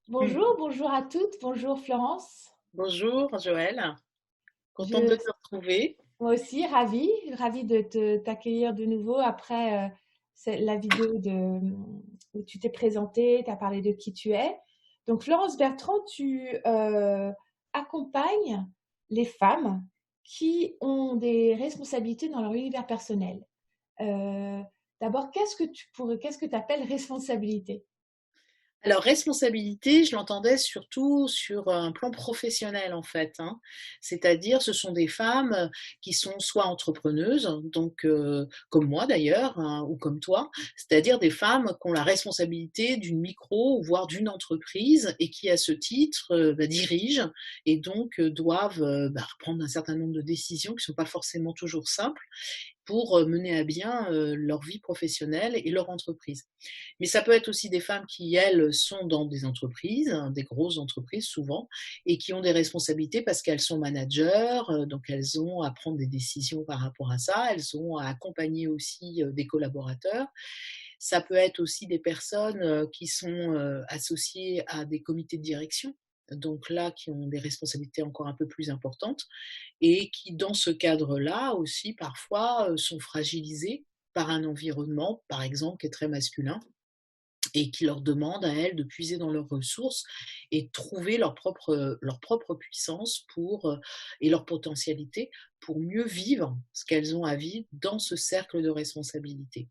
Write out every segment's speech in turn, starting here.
Hmm. Bonjour, bonjour à toutes, bonjour Florence. Bonjour Joël, contente de Je, te retrouver. moi aussi, ravie de t'accueillir de nouveau après la vidéo où tu t'es présentée, tu as parlé de qui tu es. Donc Florence Bertrand, tu accompagnes les femmes qui ont des responsabilités dans leur univers personnel. Euh, D'abord, qu'est-ce que tu appelles responsabilité? Alors, responsabilité, je l'entendais surtout sur un plan professionnel en fait, hein. C'est-à-dire, ce sont des femmes qui sont soit entrepreneuses, donc comme moi d'ailleurs, hein, ou comme toi, c'est-à-dire des femmes qui ont la responsabilité d'une micro, voire d'une entreprise, et qui à ce titre dirigent et donc doivent prendre un certain nombre de décisions qui ne sont pas forcément toujours simples pour mener à bien leur vie professionnelle et leur entreprise. Mais ça peut être aussi des femmes qui, elles, sont dans des entreprises, hein, des grosses entreprises souvent, et qui ont des responsabilités parce qu'elles sont managers, donc elles ont à prendre des décisions par rapport à ça, elles ont à accompagner aussi des collaborateurs. Ça peut être aussi des personnes qui sont associées à des comités de direction, donc là, qui ont des responsabilités encore un peu plus importantes et qui, dans ce cadre-là aussi, parfois, sont fragilisées par un environnement, par exemple, qui est très masculin et qui leur demande à elles de puiser dans leurs ressources et de trouver leur propre puissance et leur potentialité pour mieux vivre ce qu'elles ont à vivre dans ce cercle de responsabilité.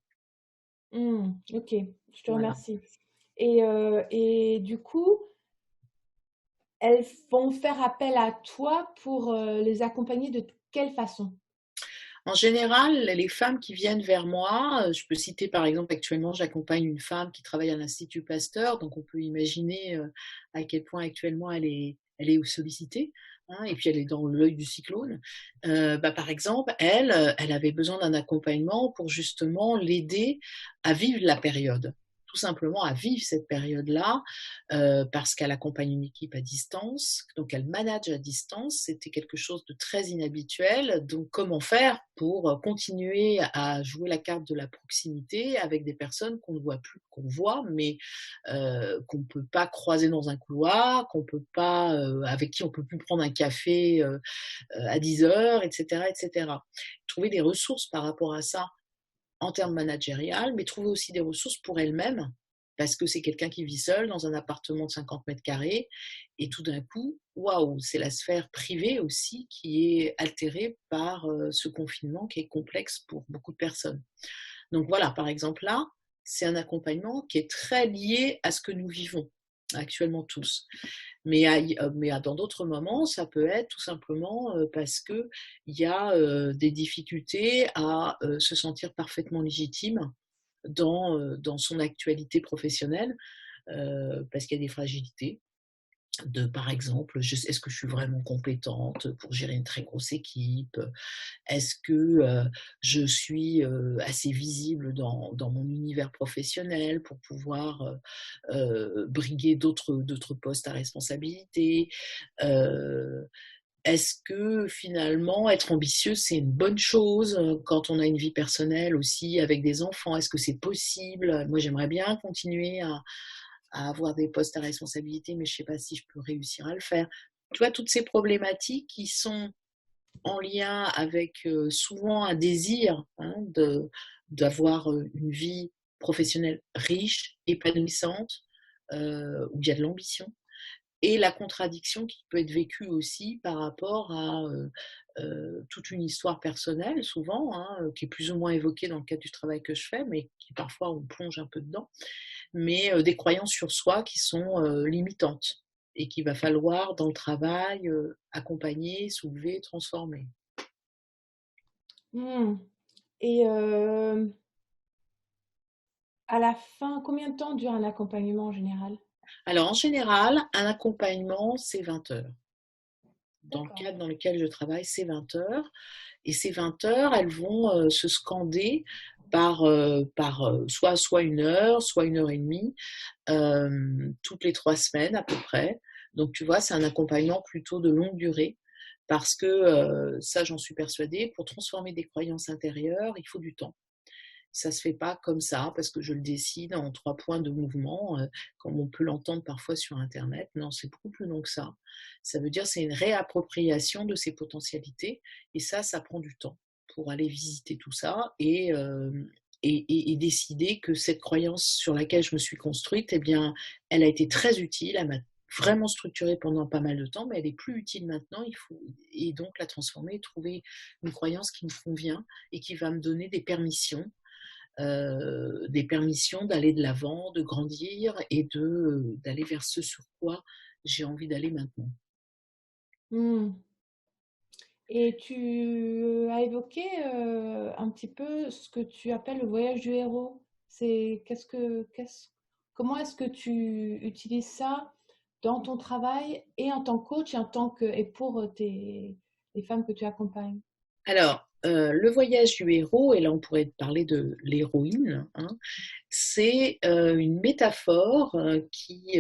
Ok, je te Voilà. remercie. Et du coup, elles vont faire appel à toi pour les accompagner de quelle façon? En général, les femmes qui viennent vers moi, je peux citer par exemple actuellement, j'accompagne une femme qui travaille à l'Institut Pasteur, donc on peut imaginer à quel point actuellement elle est sollicitée, hein, et puis elle est dans l'œil du cyclone. Par exemple, elle avait besoin d'un accompagnement pour justement l'aider à vivre la période. Tout simplement à vivre cette période-là, parce qu'elle accompagne une équipe à distance, donc elle manage à distance. C'était quelque chose de très inhabituel. Donc comment faire pour continuer à jouer la carte de la proximité avec des personnes qu'on ne voit plus, qu'on voit, mais qu'on ne peut pas croiser dans un couloir, qu'on peut pas, avec qui on peut plus prendre un café à 10 heures, etc., etc. Trouver des ressources par rapport à ça en termes managériels, mais trouver aussi des ressources pour elle-même, parce que c'est quelqu'un qui vit seul dans un appartement de 50 mètres carrés, et tout d'un coup, waouh, c'est la sphère privée aussi qui est altérée par ce confinement qui est complexe pour beaucoup de personnes. Donc voilà, par exemple là, c'est un accompagnement qui est très lié à ce que nous vivons actuellement tous. Dans d'autres moments, ça peut être tout simplement parce qu'il y a des difficultés à se sentir parfaitement légitime dans son actualité professionnelle, parce qu'il y a des fragilités. Par exemple, est-ce que je suis vraiment compétente pour gérer une très grosse équipe? Est-ce que je suis assez visible dans mon univers professionnel pour pouvoir briguer d'autres postes à responsabilité? Euh, Est-ce que finalement être ambitieux c'est une bonne chose quand on a une vie personnelle aussi avec des enfants? Est-ce que c'est possible? Moi j'aimerais bien continuer à avoir des postes à responsabilité, mais je ne sais pas si je peux réussir à le faire. Tu vois, toutes ces problématiques qui sont en lien avec souvent un désir, hein, d'avoir une vie professionnelle riche, épanouissante, où il y a de l'ambition, et la contradiction qui peut être vécue aussi par rapport à toute une histoire personnelle, souvent, hein, qui est plus ou moins évoquée dans le cadre du travail que je fais, mais qui parfois on plonge un peu dedans, mais des croyances sur soi qui sont limitantes et qu'il va falloir dans le travail accompagner, soulever, transformer. Hmm. Et à la fin, combien de temps dure un accompagnement en général? Alors en général, un accompagnement, c'est 20 heures. Dans le D'accord. cadre dans lequel je travaille, c'est 20 heures. Et ces 20 heures, elles vont se scander par soit une heure, soit une heure et demie, toutes les 3 semaines à peu près. Donc tu vois, c'est un accompagnement plutôt de longue durée. Parce que ça, j'en suis persuadée, pour transformer des croyances intérieures, il faut du temps. Ça se fait pas comme ça parce que je le décide en 3 points de mouvement, comme on peut l'entendre parfois sur internet. Non, c'est beaucoup plus long que ça. Ça veut dire c'est une réappropriation de ses potentialités et ça prend du temps pour aller visiter tout ça et décider que cette croyance sur laquelle je me suis construite, eh bien, elle a été très utile, elle m'a vraiment structurée pendant pas mal de temps, mais elle est plus utile maintenant, il faut et donc la transformer, trouver une croyance qui me convient et qui va me donner des permissions d'aller de l'avant, de grandir et d'aller vers ce sur quoi j'ai envie d'aller maintenant. Mmh. Et tu as évoqué un petit peu ce que tu appelles le voyage du héros. Comment est-ce que tu utilises ça dans ton travail et en tant que coach et pour les femmes que tu accompagnes? Alors, le voyage du héros, et là on pourrait parler de l'héroïne, hein, c'est une métaphore qui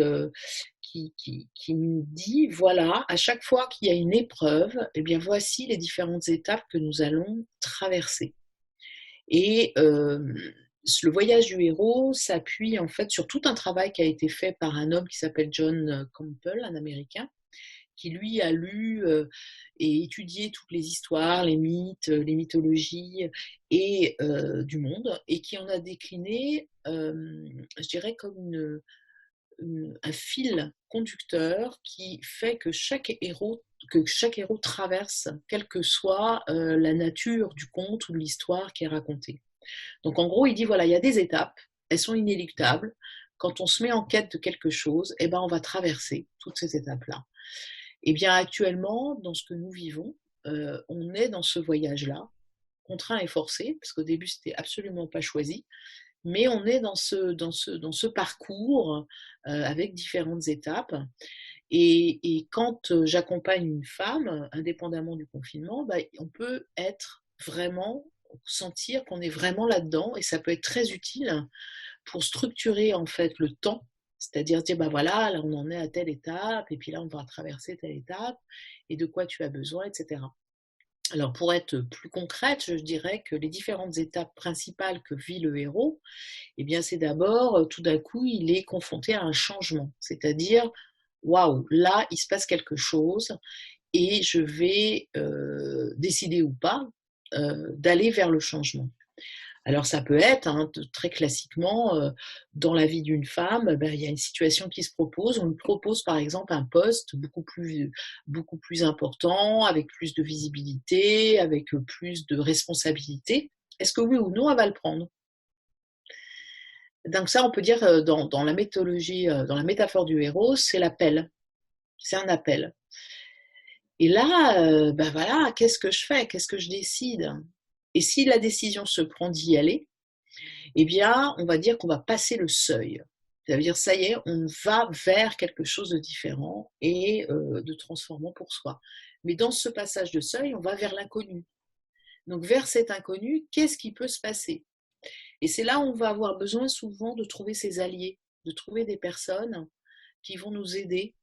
nous dit, voilà, à chaque fois qu'il y a une épreuve, eh bien voici les différentes étapes que nous allons traverser. Et le voyage du héros s'appuie en fait sur tout un travail qui a été fait par un homme qui s'appelle John Campbell, un Américain, qui lui a lu et étudié toutes les histoires, les mythes, les mythologies du monde, et qui en a décliné, je dirais, comme un fil conducteur qui fait que chaque héros traverse, quelle que soit la nature du conte ou de l'histoire qui est racontée. Donc en gros, il dit voilà, il y a des étapes, elles sont inéluctables. Quand on se met en quête de quelque chose, eh ben, on va traverser toutes ces étapes-là. Et bien actuellement, dans ce que nous vivons, on est dans ce voyage-là, contraint et forcé, parce qu'au début, c'était absolument pas choisi, mais on est dans ce parcours avec différentes étapes. Et quand j'accompagne une femme, indépendamment du confinement, bah, on peut être vraiment, sentir qu'on est vraiment là-dedans, et ça peut être très utile pour structurer en fait le temps, c'est-à-dire dire bah voilà, là on en est à telle étape, et puis là on va traverser telle étape, et de quoi tu as besoin, etc. Alors pour être plus concrète, je dirais que les différentes étapes principales que vit le héros, eh bien c'est d'abord, tout d'un coup, il est confronté à un changement, c'est-à-dire waouh, là il se passe quelque chose et je vais décider ou pas d'aller vers le changement. Alors ça peut être, hein, très classiquement, dans la vie d'une femme, ben, il y a une situation qui se propose. On lui propose par exemple un poste beaucoup plus important, avec plus de visibilité, avec plus de responsabilité. Est-ce que oui ou non elle va le prendre? Donc ça, on peut dire dans la mythologie, dans la métaphore du héros, c'est l'appel. C'est un appel. Et là, ben voilà, qu'est-ce que je fais? Qu'est-ce que je décide? Et si la décision se prend d'y aller, eh bien, on va dire qu'on va passer le seuil. Ça veut dire, ça y est, on va vers quelque chose de différent et de transformant pour soi. Mais dans ce passage de seuil, on va vers l'inconnu. Donc, vers cet inconnu, qu'est-ce qui peut se passer? Et c'est là où on va avoir besoin souvent de trouver ses alliés, de trouver des personnes qui vont nous aider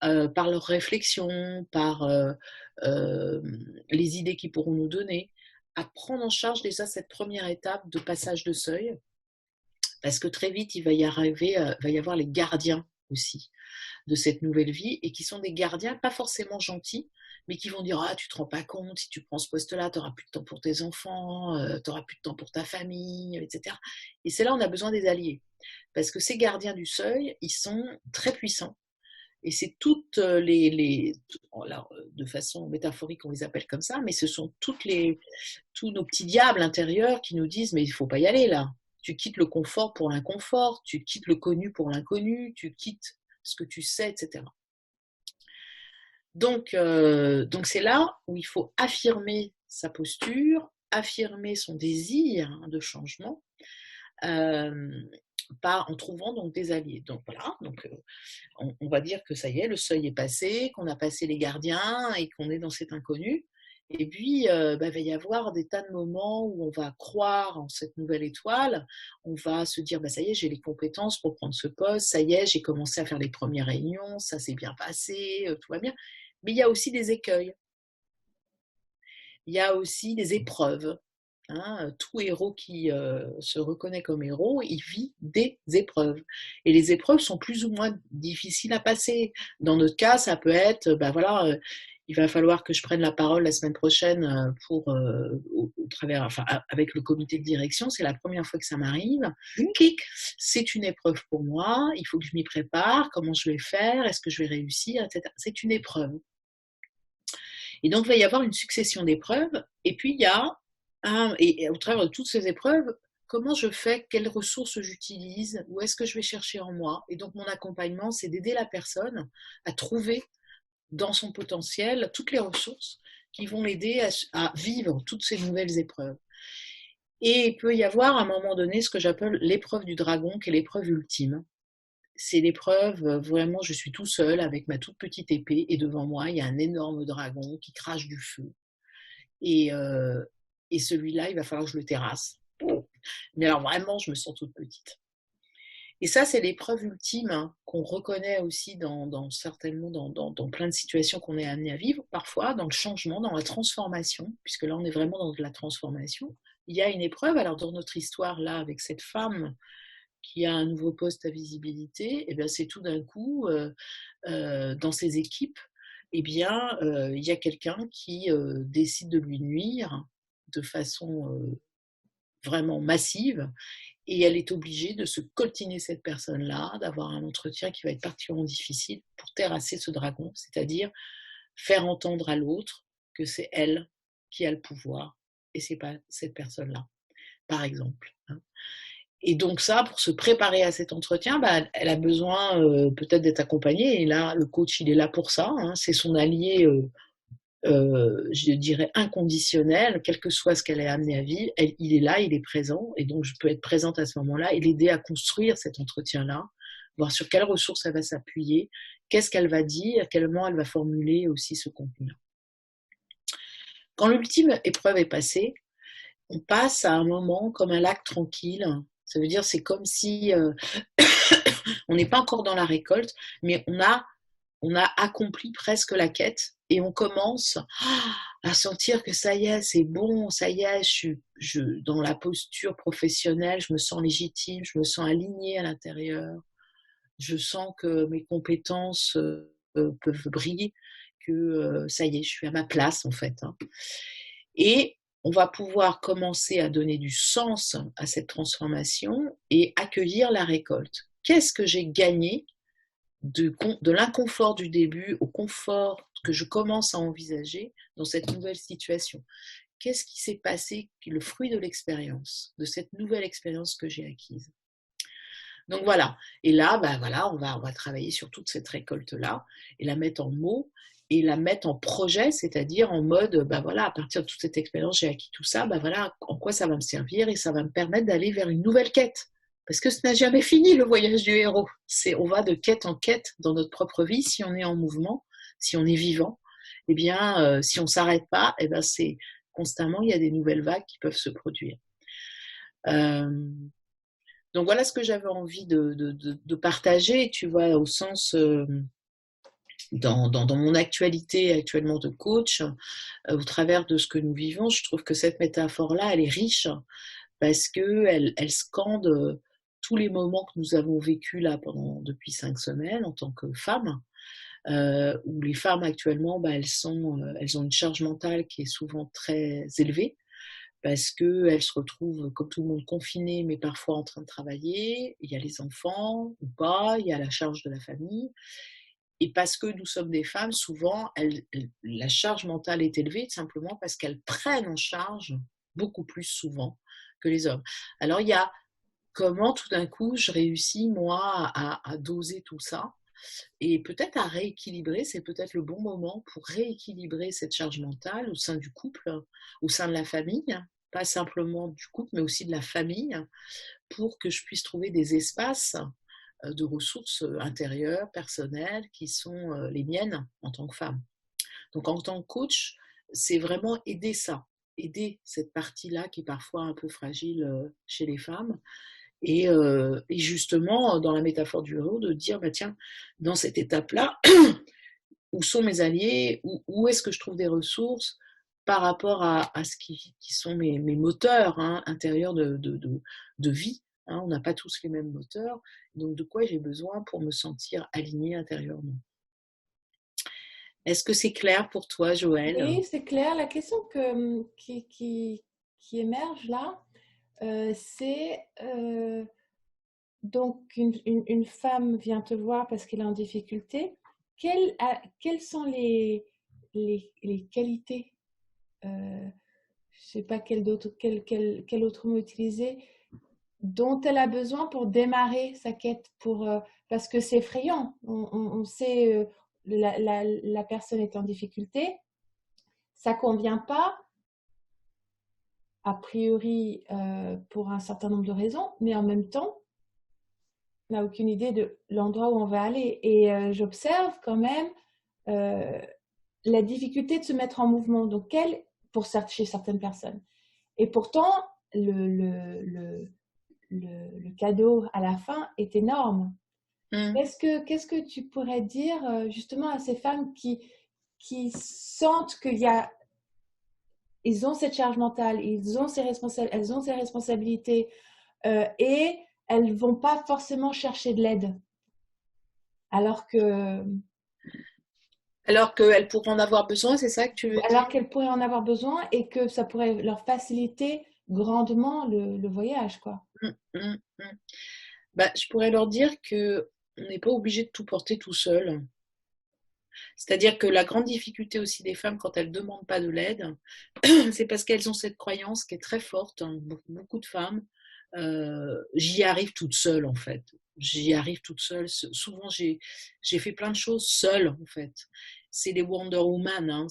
par leurs réflexions, par les idées qu'ils pourront nous donner, à prendre en charge déjà cette première étape de passage de seuil, parce que très vite, il va va y avoir les gardiens aussi de cette nouvelle vie, et qui sont des gardiens pas forcément gentils, mais qui vont dire ah tu te rends pas compte, si tu prends ce poste-là, tu n'auras plus de temps pour tes enfants, tu n'auras plus de temps pour ta famille, etc. Et c'est là où on a besoin des alliés, parce que ces gardiens du seuil, ils sont très puissants. Et c'est toutes alors, de façon métaphorique, on les appelle comme ça, mais ce sont tous nos petits diables intérieurs qui nous disent mais il ne faut pas y aller là. Tu quittes le confort pour l'inconfort, tu quittes le connu pour l'inconnu, tu quittes ce que tu sais, etc. Donc c'est là où il faut affirmer sa posture, affirmer son désir de changement, euh, en trouvant donc des alliés. Donc voilà, on va dire que ça y est, le seuil est passé, qu'on a passé les gardiens et qu'on est dans cet inconnu. Et puis, il va y avoir des tas de moments où on va croire en cette nouvelle étoile, on va se dire, ça y est, j'ai les compétences pour prendre ce poste, ça y est, j'ai commencé à faire les premières réunions, ça s'est bien passé, tout va bien. Mais il y a aussi des écueils, il y a aussi des épreuves. Hein, tout héros qui se reconnaît comme héros, il vit des épreuves. Et les épreuves sont plus ou moins difficiles à passer. Dans notre cas, ça peut être, ben voilà, il va falloir que je prenne la parole la semaine prochaine pour, au travers, enfin, avec le comité de direction. C'est la première fois que ça m'arrive. Clic, c'est une épreuve pour moi. Il faut que je m'y prépare. Comment je vais faire? Est-ce que je vais réussir, etc. C'est une épreuve. Et donc, il va y avoir une succession d'épreuves. Et puis, il y a et au travers de toutes ces épreuves, comment je fais, quelles ressources j'utilise, où est-ce que je vais chercher en moi. Et donc, mon accompagnement, c'est d'aider la personne à trouver dans son potentiel toutes les ressources qui vont l'aider à vivre toutes ces nouvelles épreuves. Et il peut y avoir à un moment donné ce que j'appelle l'épreuve du dragon, qui est l'épreuve ultime. C'est l'épreuve, vraiment, je suis tout seul avec ma toute petite épée et devant moi, il y a un énorme dragon qui crache du feu. Et, et celui-là, il va falloir que je le terrasse. Mais alors vraiment, je me sens toute petite. Et ça, c'est l'épreuve ultime hein, qu'on reconnaît aussi certainement dans plein de situations qu'on est amené à vivre, parfois dans le changement, dans la transformation, puisque là, on est vraiment dans de la transformation. Il y a une épreuve, alors dans notre histoire, là, avec cette femme qui a un nouveau poste à visibilité, et bien c'est tout d'un coup, dans ses équipes, eh bien, il y a quelqu'un qui décide de lui nuire de façon vraiment massive, et elle est obligée de se coltiner cette personne-là, d'avoir un entretien qui va être particulièrement difficile pour terrasser ce dragon, c'est-à-dire faire entendre à l'autre que c'est elle qui a le pouvoir, et c'est pas cette personne-là, par exemple. Hein. Et donc ça, pour se préparer à cet entretien, bah, elle a besoin peut-être d'être accompagnée. Et là, le coach, il est là pour ça. Hein, c'est son allié, je dirais, inconditionnel, quel que soit ce qu'elle est amenée à vivre. Il est là, il est présent. Et donc, je peux être présente à ce moment-là et l'aider à construire cet entretien-là, voir sur quelles ressources elle va s'appuyer, qu'est-ce qu'elle va dire, comment elle va formuler aussi ce contenu-là. Quand l'ultime épreuve est passée, on passe à un moment comme un lac tranquille. Ça veut dire c'est comme si on n'est pas encore dans la récolte, mais on a accompli presque la quête et on commence à sentir que ça y est, c'est bon, ça y est, dans la posture professionnelle, je me sens légitime, je me sens alignée à l'intérieur, je sens que mes compétences peuvent briller, que ça y est, je suis à ma place en fait. Hein. Et on va pouvoir commencer à donner du sens à cette transformation et accueillir la récolte. Qu'est-ce que j'ai gagné de l'inconfort du début au confort que je commence à envisager dans cette nouvelle situation? Qu'est-ce qui s'est passé, le fruit de l'expérience, de cette nouvelle expérience que j'ai acquise? Donc voilà. Et là, ben voilà, on va travailler sur toute cette récolte-là et la mettre en mots et la mettre en projet, c'est-à-dire en mode, ben voilà, à partir de toute cette expérience, j'ai acquis tout ça, ben voilà, en quoi ça va me servir et ça va me permettre d'aller vers une nouvelle quête. Parce que ce n'a jamais fini le voyage du héros. On va de quête en quête dans notre propre vie si on est en mouvement, si on est vivant. Eh bien, si on ne s'arrête pas, eh ben c'est constamment, il y a des nouvelles vagues qui peuvent se produire. Donc voilà ce que j'avais envie de partager, tu vois, au sens, dans mon actualité actuellement de coach, au travers de ce que nous vivons, je trouve que cette métaphore-là, elle est riche parce qu'elle scande tous les moments que nous avons vécus là depuis 5 semaines en tant que femmes, où les femmes actuellement, bah, elles ont une charge mentale qui est souvent très élevée, parce qu'elles se retrouvent, comme tout le monde, confinées, mais parfois en train de travailler. Il y a les enfants ou pas, il y a la charge de la famille. Et parce que nous sommes des femmes, souvent, la charge mentale est élevée simplement parce qu'elles prennent en charge beaucoup plus souvent que les hommes. Alors, il y a comment tout d'un coup je réussis, moi, à doser tout ça et peut-être à rééquilibrer, c'est peut-être le bon moment pour rééquilibrer cette charge mentale au sein du couple, au sein de la famille, pas simplement du couple, mais aussi de la famille, pour que je puisse trouver des espaces de ressources intérieures, personnelles, qui sont les miennes en tant que femme. Donc en tant que coach, c'est vraiment aider ça, aider cette partie-là qui est parfois un peu fragile chez les femmes, et justement, dans la métaphore du héros, de dire, bah, tiens, dans cette étape-là, où sont mes alliés, où est-ce que je trouve des ressources, par rapport à ce qui sont mes moteurs hein, intérieurs de vie. Hein, on n'a pas tous les mêmes moteurs. Donc, de quoi j'ai besoin pour me sentir alignée intérieurement. Est-ce que c'est clair pour toi, Joël? Oui, c'est clair. La question qui émerge là, c'est donc une femme vient te voir parce qu'elle est en difficulté. Quelles sont les qualités, je ne sais pas quel autre mot utiliser, dont elle a besoin pour démarrer sa quête, parce que c'est effrayant. On sait, la personne est en difficulté, ça ne convient pas, a priori, pour un certain nombre de raisons, mais en même temps, on n'a aucune idée de l'endroit où on va aller. Et j'observe quand même la difficulté de se mettre en mouvement, donc chez certaines personnes. Et pourtant, le cadeau à la fin est énorme. Qu'est-ce que tu pourrais dire justement à ces femmes qui sentent ils ont cette charge mentale, elles ont ces responsabilités et elles ne vont pas forcément chercher de l'aide. Alors qu'elles pourront en avoir besoin, c'est ça que tu veux dire? Alors qu'elles pourraient en avoir besoin et que ça pourrait leur faciliter grandement le voyage, quoi. Bah, je pourrais leur dire qu'on n'est pas obligé de tout porter tout seul. C'est-à-dire que la grande difficulté aussi des femmes quand elles ne demandent pas de l'aide, c'est parce qu'elles ont cette croyance qui est très forte, hein, beaucoup de femmes, j'y arrive toute seule en fait. J'y arrive toute seule. Souvent j'ai fait plein de choses seule en fait. C'est des Wonder Woman, hein,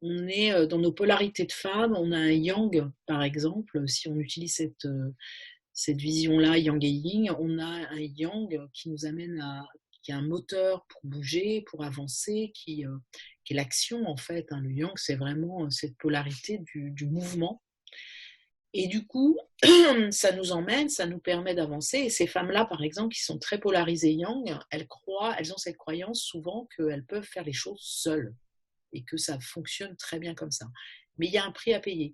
on est dans nos polarités de femmes, on a un yang par exemple, si on utilise cette vision-là, yang et yin, on a un yang qui nous amène qui est un moteur pour bouger, pour avancer, qui est l'action en fait. Hein. Le yang, c'est vraiment cette polarité du mouvement. Et du coup, ça nous permet d'avancer. Et ces femmes-là, par exemple, qui sont très polarisées yang, elles ont cette croyance souvent qu'elles peuvent faire les choses seules et que ça fonctionne très bien comme ça. Mais il y a un prix à payer.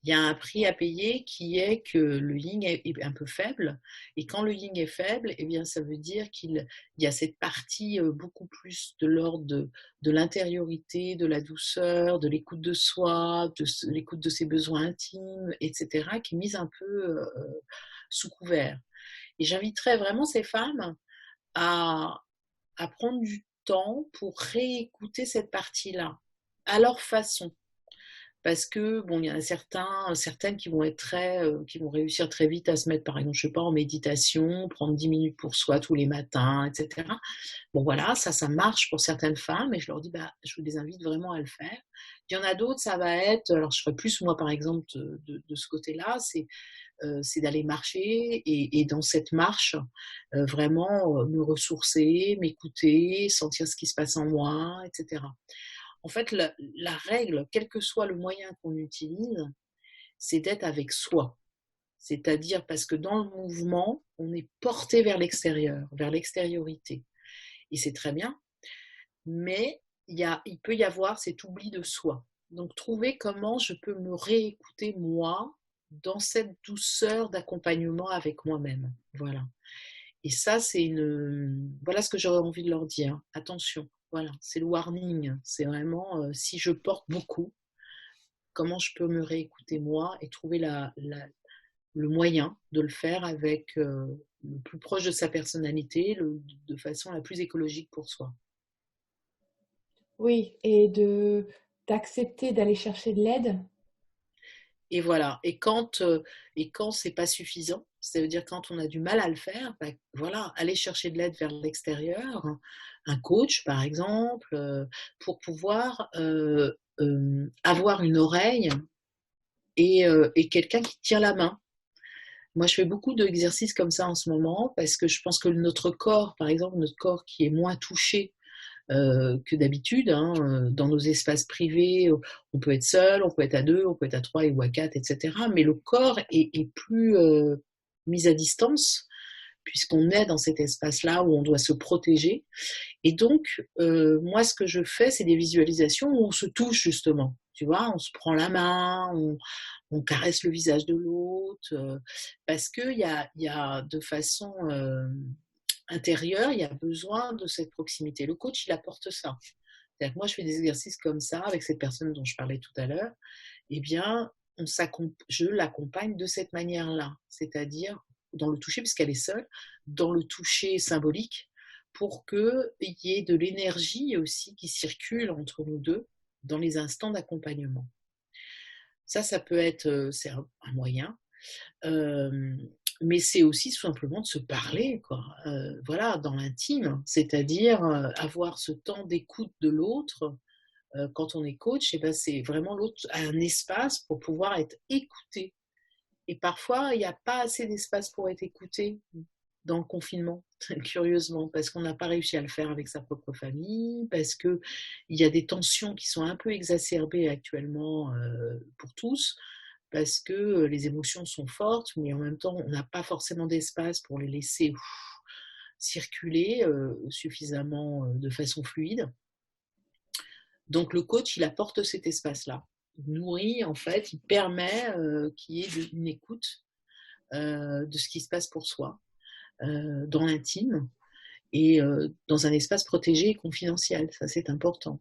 Il y a un prix à payer qui est que le yin est un peu faible. Et quand le yin est faible, eh bien, ça veut dire qu'il y a cette partie beaucoup plus de l'ordre de l'intériorité, de la douceur, de l'écoute de soi, de l'écoute de ses besoins intimes, etc., qui est mise un peu sous couvert. Et j'inviterais vraiment ces femmes à prendre du temps pour réécouter cette partie-là, à leur façon. Parce que bon, il y en a certaines qui vont qui vont réussir très vite à se mettre, par exemple, je sais pas, en méditation, prendre 10 minutes pour soi tous les matins, etc. Bon voilà, ça marche pour certaines femmes, et je leur dis, bah, je vous les invite vraiment à le faire. Il y en a d'autres, ça va être, alors je ferais plus moi par exemple de ce côté-là, c'est d'aller marcher et dans cette marche, vraiment me ressourcer, m'écouter, sentir ce qui se passe en moi, etc. En fait, la règle, quel que soit le moyen qu'on utilise, c'est d'être avec soi. C'est-à-dire parce que dans le mouvement, on est porté vers l'extérieur, vers l'extériorité. Et c'est très bien, mais il peut y avoir cet oubli de soi. Donc, trouver comment je peux me réécouter moi dans cette douceur d'accompagnement avec moi-même. Voilà. Et ça, voilà ce que j'aurais envie de leur dire. Attention. Voilà, c'est le warning. C'est vraiment, si je porte beaucoup, comment je peux me réécouter moi et trouver le moyen de le faire avec le plus proche de sa personnalité, de façon la plus écologique pour soi. Oui, et d'accepter d'aller chercher de l'aide. Et voilà. Et quand c'est pas suffisant, c'est-à-dire quand on a du mal à le faire, bah, voilà, aller chercher de l'aide vers l'extérieur, un coach par exemple, pour pouvoir avoir une oreille et quelqu'un qui tient la main. Moi, je fais beaucoup d'exercices comme ça en ce moment parce que je pense que notre corps, par exemple, notre corps qui est moins touché que d'habitude. Hein. Dans nos espaces privés, on peut être seul, on peut être à 2, on peut être à 3 ou à 4, etc. Mais le corps est plus mis à distance puisqu'on est dans cet espace-là où on doit se protéger. Et donc, moi, ce que je fais, c'est des visualisations où on se touche justement. Tu vois, on se prend la main, on caresse le visage de l'autre, parce qu'il y a de façon intérieure, il y a besoin de cette proximité. Le coach, il apporte ça. C'est-à-dire que moi, je fais des exercices comme ça avec cette personne dont je parlais tout à l'heure. Eh bien, je l'accompagne de cette manière-là, c'est-à-dire dans le toucher, puisqu'elle est seule, dans le toucher symbolique, pour qu'il y ait de l'énergie aussi qui circule entre nous deux dans les instants d'accompagnement. Ça peut être, c'est un moyen. Mais c'est aussi tout simplement de se parler, quoi. Voilà, dans l'intime, c'est-à-dire avoir ce temps d'écoute de l'autre. Quand on est coach, eh ben, c'est vraiment l'autre a un espace pour pouvoir être écouté. Et parfois, il n'y a pas assez d'espace pour être écouté dans le confinement, curieusement, parce qu'on n'a pas réussi à le faire avec sa propre famille, parce qu'il y a des tensions qui sont un peu exacerbées actuellement pour tous, parce que les émotions sont fortes, mais en même temps, on n'a pas forcément d'espace pour les laisser circuler suffisamment de façon fluide. Donc le coach, il apporte cet espace-là. Il nourrit, en fait, il permet qu'il y ait une écoute de ce qui se passe pour soi, dans l'intime, et dans un espace protégé et confidentiel. Ça, c'est important.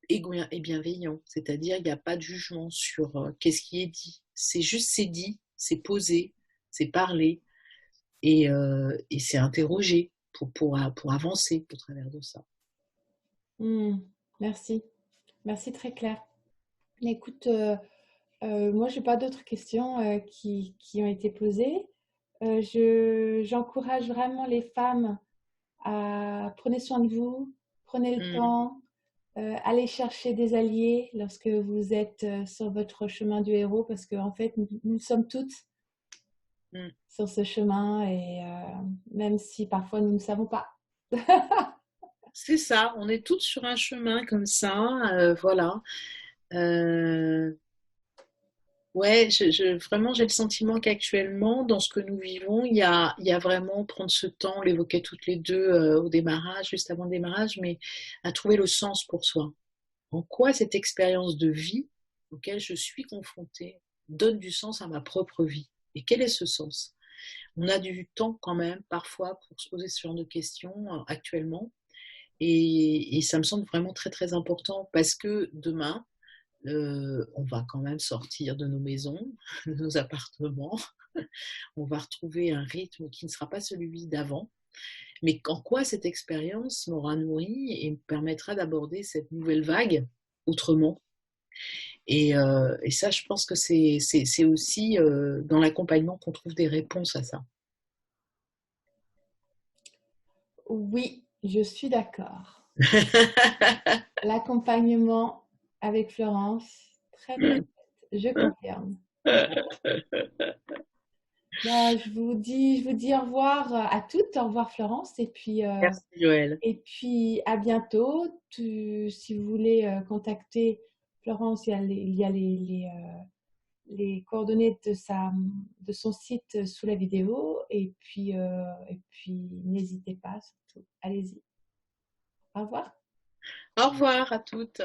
Et bienveillant, c'est-à-dire il n'y a pas de jugement sur qu'est-ce qui est dit. C'est juste, c'est dit, c'est posé, c'est parlé, et c'est interrogé pour avancer au travers de ça. Merci. Merci, très clair. Écoute, moi, je n'ai pas d'autres questions qui ont été posées. J'encourage vraiment les femmes à prenez soin de vous, prenez le temps, allez chercher des alliés lorsque vous êtes sur votre chemin du héros, parce qu'en fait, nous sommes toutes sur ce chemin, et même si parfois nous ne savons pas. C'est ça, on est toutes sur un chemin comme ça, voilà. Ouais, vraiment, j'ai le sentiment qu'actuellement, dans ce que nous vivons, il y a vraiment prendre ce temps, on l'évoquait toutes les deux au démarrage, juste avant le démarrage, mais à trouver le sens pour soi. En quoi cette expérience de vie auquel je suis confrontée donne du sens à ma propre vie? Et quel est ce sens? On a du temps quand même, parfois, pour se poser ce genre de questions actuellement. Et ça me semble vraiment très, très important parce que demain, on va quand même sortir de nos maisons, de nos appartements. On va retrouver un rythme qui ne sera pas celui d'avant. Mais en quoi cette expérience m'aura nourri et me permettra d'aborder cette nouvelle vague autrement. Et ça, je pense que c'est aussi dans l'accompagnement qu'on trouve des réponses à ça. Oui, je suis d'accord. L'accompagnement avec Florence, très très chouette, je confirme. Bah, je vous dis au revoir à toutes, au revoir Florence, et puis, Merci Joël. et puis à bientôt. Si vous voulez contacter Florence, il y a les coordonnées de son site sous la vidéo, et puis n'hésitez pas, surtout, allez-y. Au revoir. Au revoir à toutes.